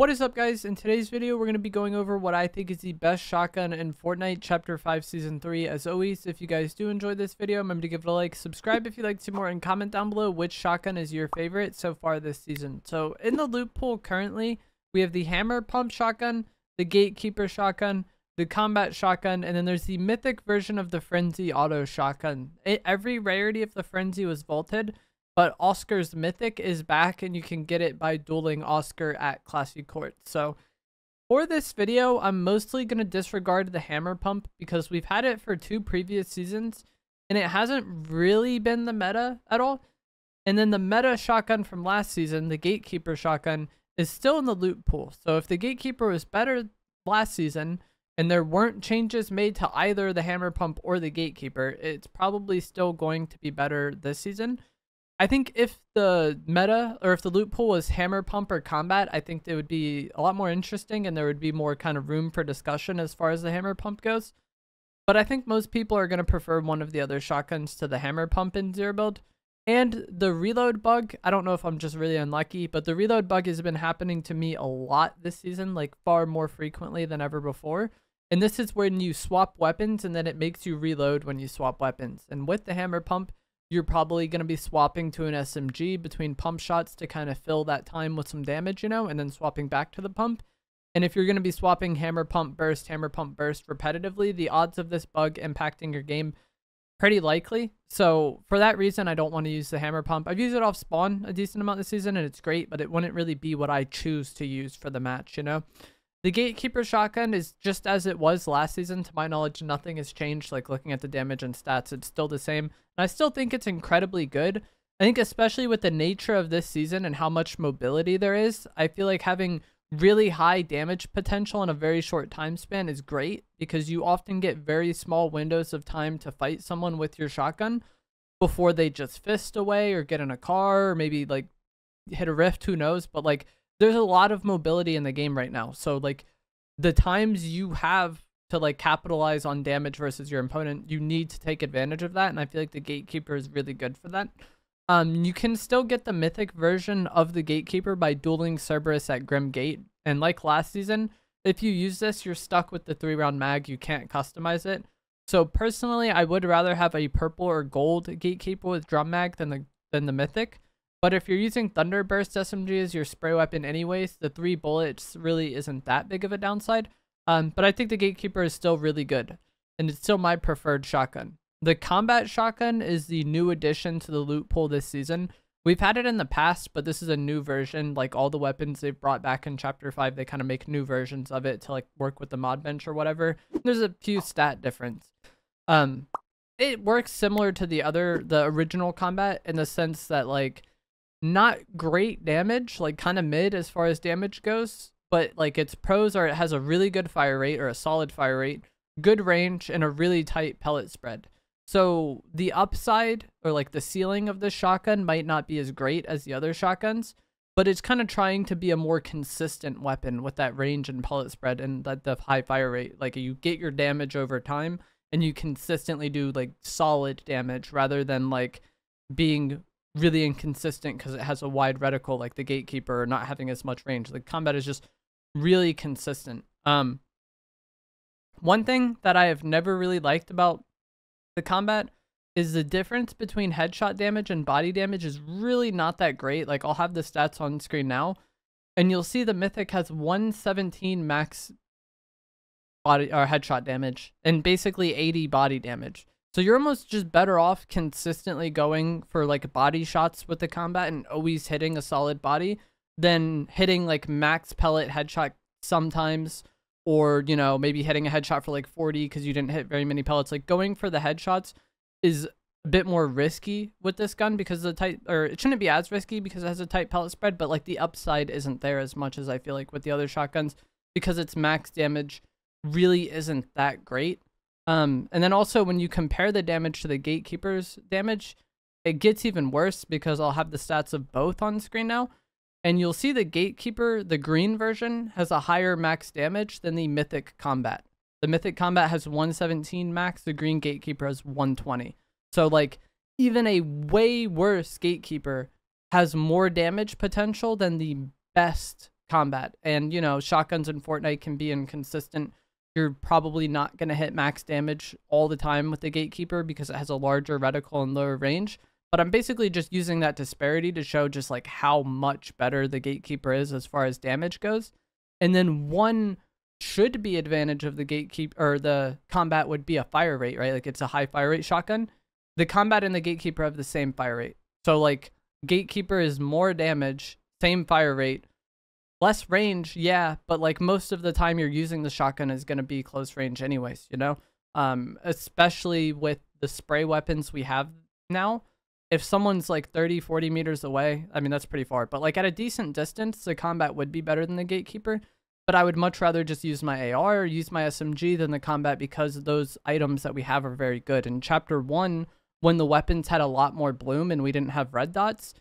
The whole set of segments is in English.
What is up, guys? In today's video, we're going to be going over what I think is the best shotgun in Fortnite Chapter 5 Season 3. As always, if you guys do enjoy this video, remember to give it a like, subscribe if you'd like to see more, and comment down below which shotgun is your favorite so far this season. So in the loot pool currently, we have the hammer pump shotgun, the Gatekeeper shotgun, the combat shotgun, and then there's the mythic version of the frenzy auto shotgun. Every rarity of the frenzy was vaulted, but Oscar's mythic is back and you can get it by dueling Oscar at Classy Court. So for this video, I'm mostly going to disregard the hammer pump because we've had it for 2 previous seasons and it hasn't really been the meta at all. And then the meta shotgun from last season, the Gatekeeper shotgun, is still in the loot pool. So if the Gatekeeper was better last season and there weren't changes made to either the hammer pump or the Gatekeeper, it's probably still going to be better this season. I think if the meta or if the loot pool was hammer pump or combat, I think it would be a lot more interesting and there would be more kind of room for discussion as far as the hammer pump goes. But I think most people are going to prefer one of the other shotguns to the hammer pump in zero build. And the reload bug, I don't know if I'm just really unlucky, but the reload bug has been happening to me a lot this season, like far more frequently than ever before. And this is when you swap weapons and then it makes you reload when you swap weapons. And with the hammer pump, you're probably going to be swapping to an SMG between pump shots to kind of fill that time with some damage, you know, and then swapping back to the pump. And if you're going to be swapping hammer pump burst repetitively, the odds of this bug impacting your game pretty likely. So for that reason, I don't want to use the hammer pump. I've used it off spawn a decent amount this season and it's great, but it wouldn't really be what I choose to use for the match, you know. The Gatekeeper shotgun is just as it was last season. To my knowledge, nothing has changed. Like looking at the damage and stats, it's still the same. And I still think it's incredibly good. I think especially with the nature of this season and how much mobility there is, I feel like having really high damage potential in a very short time span is great because you often get very small windows of time to fight someone with your shotgun before they just fist away or get in a car or maybe like hit a rift, who knows. But like there's a lot of mobility in the game right now. So like the times you have to like capitalize on damage versus your opponent, you need to take advantage of that. And I feel like the Gatekeeper is really good for that. You can still get the mythic version of the Gatekeeper by dueling Cerberus at Grim Gate. And like last season, if you use this, you're stuck with the 3-round mag. You can't customize it. So personally, I would rather have a purple or gold Gatekeeper with drum mag than the mythic. But if you're using Thunderburst SMG as your spray weapon anyways, the 3 bullets really isn't that big of a downside. But I think the Gatekeeper is still really good. And it's still my preferred shotgun. The combat shotgun is the new addition to the loot pool this season. We've had it in the past, but this is a new version. Like all the weapons they've brought back in Chapter 5, they kind of make new versions of it to like work with the mod bench or whatever. There's a few stat difference. It works similar to the original combat in the sense that like not great damage, like kind of mid as far as damage goes, but like its pros are it has a really good fire rate or a solid fire rate, good range, and a really tight pellet spread. So the upside or like the ceiling of this shotgun might not be as great as the other shotguns, but it's kind of trying to be a more consistent weapon with that range and pellet spread and the high fire rate. Like you get your damage over time and you consistently do like solid damage rather than like being really inconsistent because it has a wide reticle like the Gatekeeper or not having as much range. The combat is just really consistent. One thing that I have never really liked about the combat is the difference between headshot damage and body damage is really not that great. Like I'll have the stats on screen now and you'll see the mythic has 117 max body or headshot damage and basically 80 body damage. So you're almost just better off consistently going for like body shots with the combat and always hitting a solid body than hitting like max pellet headshot sometimes, or, you know, maybe hitting a headshot for like 40 because you didn't hit very many pellets. Like going for the headshots is a bit more risky with this gun because of the tight, or it shouldn't be as risky because it has a tight pellet spread, but like the upside isn't there as much as I feel like with the other shotguns because its max damage really isn't that great. And then also when you compare the damage to the Gatekeeper's damage, it gets even worse because I'll have the stats of both on screen now. And you'll see the Gatekeeper, the green version, has a higher max damage than the Mythic Combat. The Mythic Combat has 117 max, the green Gatekeeper has 120. So like even a way worse Gatekeeper has more damage potential than the best combat. And, you know, shotguns in Fortnite can be inconsistent. You're probably not going to hit max damage all the time with the Gatekeeper because it has a larger reticle and lower range. But I'm basically just using that disparity to show just like how much better the Gatekeeper is as far as damage goes. And then one should be advantage of the Gatekeeper or the combat would be a fire rate, right? Like it's a high fire rate shotgun. The combat and the Gatekeeper have the same fire rate. So like Gatekeeper is more damage, same fire rate, less range, yeah, but like most of the time you're using the shotgun is going to be close range anyways, you know? Especially with the spray weapons we have now. If someone's like 30, 40 meters away, I mean, that's pretty far, but like at a decent distance, the combat would be better than the Gatekeeper. But I would much rather just use my AR or use my SMG than the combat because those items that we have are very good. In Chapter 1, when the weapons had a lot more bloom and we didn't have red dots,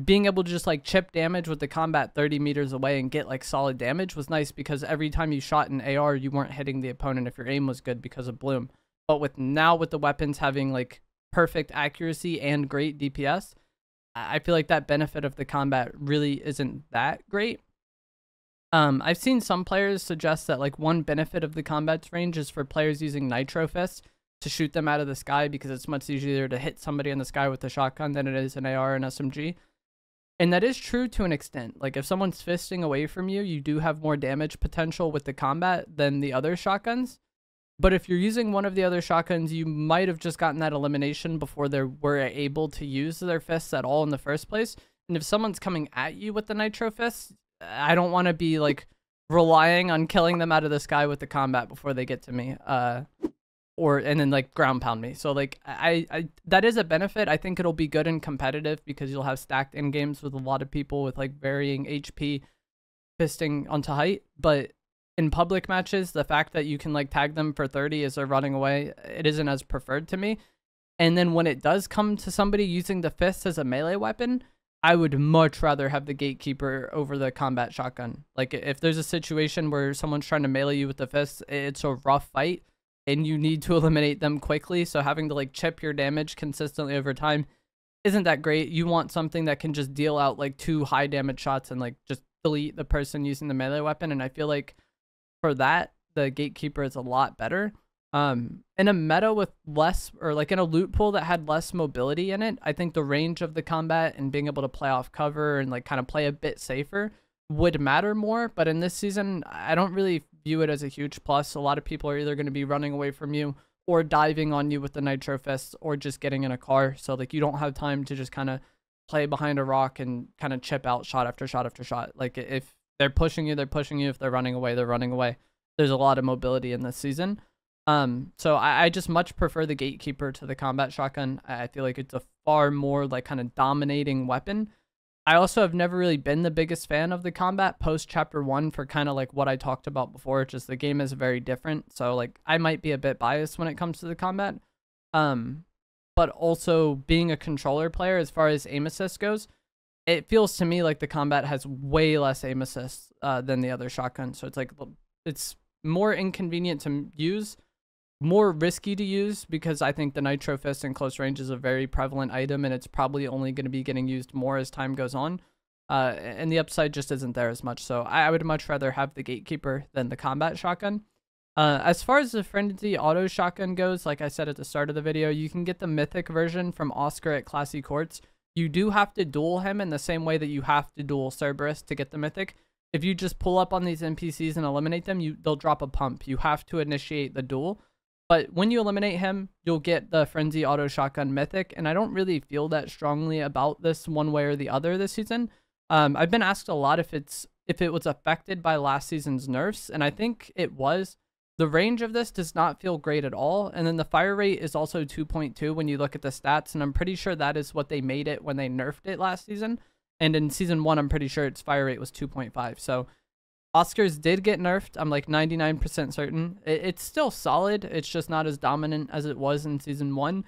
being able to just like chip damage with the combat 30 meters away and get like solid damage was nice because every time you shot an AR, you weren't hitting the opponent if your aim was good because of bloom. But with the weapons having like perfect accuracy and great DPS, I feel like that benefit of the combat really isn't that great. I've seen some players suggest that like one benefit of the combat's range is for players using nitro fists to shoot them out of the sky because it's much easier to hit somebody in the sky with a shotgun than it is an AR and SMG. And that is true to an extent. Like if someone's fisting away from you, you do have more damage potential with the combat than the other shotguns. But if you're using one of the other shotguns, you might have just gotten that elimination before they were able to use their fists at all in the first place. And if someone's coming at you with the nitro fists, I don't want to be like relying on killing them out of the sky with the combat before they get to me, and then like ground pound me. So like I that is a benefit. I think it'll be good and competitive because you'll have stacked in games with a lot of people with like varying HP fisting onto height. But in public matches, the fact that you can like tag them for 30 as they're running away, it isn't as preferred to me. And then when it does come to somebody using the fist as a melee weapon, I would much rather have the Gatekeeper over the combat shotgun. Like if there's a situation where someone's trying to melee you with the fist, it's a rough fight and you need to eliminate them quickly. So having to like chip your damage consistently over time isn't that great. You want something that can just deal out like 2 high damage shots and like just delete the person using the melee weapon. And I feel like for that, the Gatekeeper is a lot better. In a meta with less, or like in a loot pool that had less mobility in it, I think the range of the combat and being able to play off cover and like kind of play a bit safer would matter more. But in this season, I don't really view it as a huge plus. A lot of people are either going to be running away from you or diving on you with the nitro fists or just getting in a car. So like you don't have time to just kind of play behind a rock and kind of chip out shot after shot after shot. Like if they're pushing you, they're pushing you. If they're running away, they're running away. There's a lot of mobility in this season. So I just much prefer the Gatekeeper to the combat shotgun. I feel like it's a far more like kind of dominating weapon. I also have never really been the biggest fan of the combat post Chapter 1 for kind of like what I talked about before. Just the game is very different. So like I might be a bit biased when it comes to the combat. But also being a controller player as far as aim assist goes, it feels to me like the combat has way less aim assist than the other shotgun. So it's like it's more inconvenient to use, more risky to use because I think the nitro fist in close range is a very prevalent item and it's probably only going to be getting used more as time goes on. And the upside just isn't there as much. So I would much rather have the Gatekeeper than the combat shotgun. As far as the Frenzy auto shotgun goes, like I said at the start of the video, you can get the mythic version from Oscar at Classy Courts. You do have to duel him in the same way that you have to duel Cerberus to get the mythic. If you just pull up on these NPCs and eliminate them, they'll drop a pump. You have to initiate the duel. But when you eliminate him, you'll get the Frenzy Auto Shotgun Mythic, and I don't really feel that strongly about this one way or the other this season. I've been asked a lot if it was affected by last season's nerfs, and I think it was. The range of this does not feel great at all, and then the fire rate is also 2.2 when you look at the stats, and I'm pretty sure that is what they made it when they nerfed it last season. And in Season 1, I'm pretty sure its fire rate was 2.5, so Oscars did get nerfed. I'm like 99% certain. It's still solid. It's just not as dominant as it was in Season 1.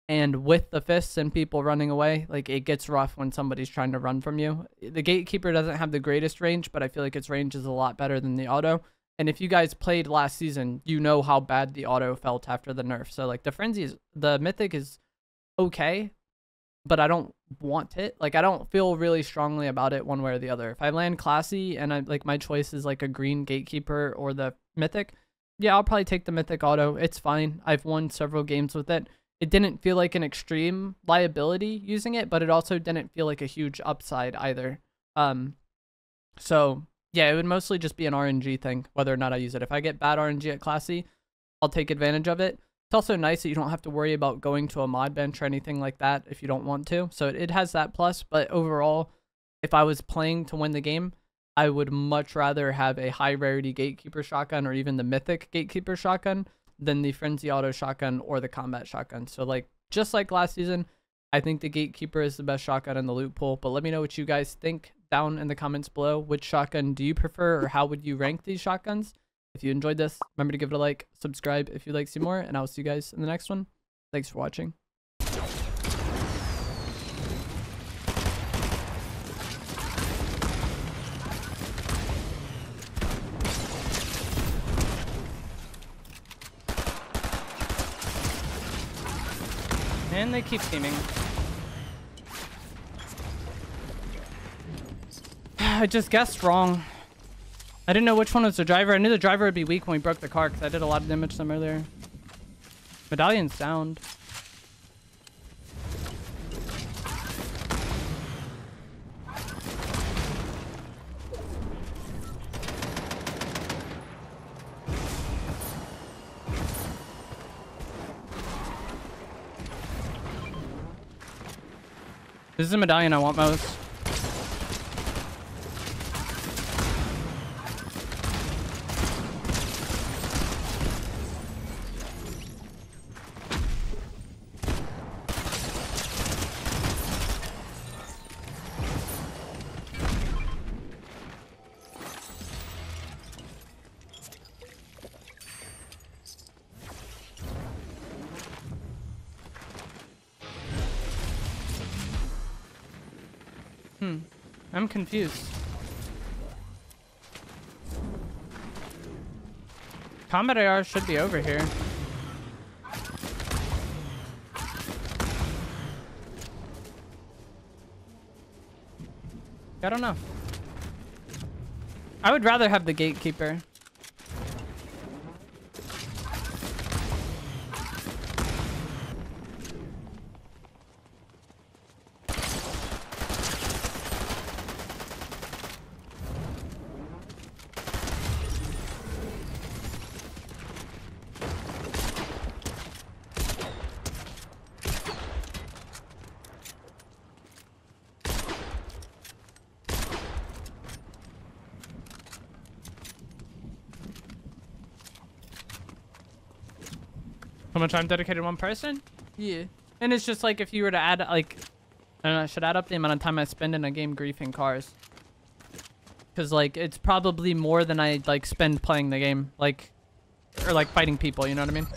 And with the fists and people running away, like it gets rough when somebody's trying to run from you. The Gatekeeper doesn't have the greatest range, but I feel like its range is a lot better than the auto. And if you guys played last season, you know how bad the auto felt after the nerf. So like the Mythic is okay. but I don't want it. Like, I don't feel really strongly about it one way or the other. If I land classy and I like my choice is like a green Gatekeeper or the Mythic, yeah, I'll probably take the Mythic auto. It's fine. I've won several games with it. It didn't feel like an extreme liability using it, but it also didn't feel like a huge upside either. So yeah, it would mostly just be an RNG thing, whether or not I use it. If I get bad RNG at classy, I'll take advantage of it. It's also nice that you don't have to worry about going to a mod bench or anything like that if you don't want to. So it has that plus, but overall, if I was playing to win the game, I would much rather have a high rarity Gatekeeper shotgun or even the Mythic Gatekeeper shotgun than the Frenzy Auto shotgun or the Combat shotgun. So like, just like last season, I think the Gatekeeper is the best shotgun in the loot pool, but let me know what you guys think down in the comments below. Which shotgun do you prefer, or how would you rank these shotguns? If you enjoyed this, remember to give it a like, subscribe if you'd like to see more, and I'll see you guys in the next one. Thanks for watching. And they keep teaming. I just guessed wrong. I didn't know which one was the driver. I knew the driver would be weak when we broke the car because I did a lot of damage to them earlier. Medallion's downed. This is the medallion I want most. I'm confused. Combat AR should be over here. I don't know. I would rather have the Gatekeeper. How much time dedicated to one person? Yeah. And it's just like if you were to add, like, I don't know, I should add up the amount of time I spend in a game griefing cars. Because, like, it's probably more than I, like, spend playing the game. Like, or, like, fighting people, you know what I mean?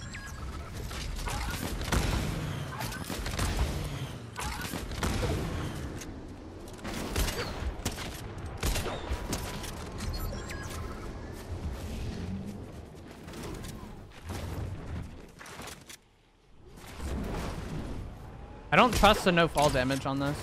I don't trust the no fall damage on this.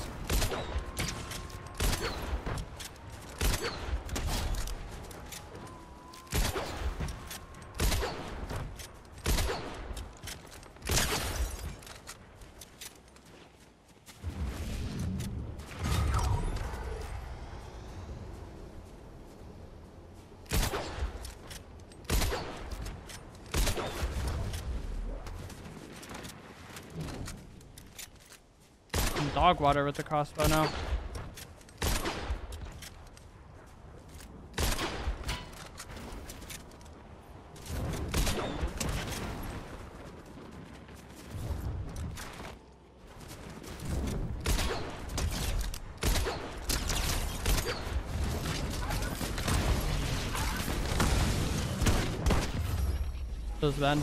Dog water with the crossbow now. Feels bad.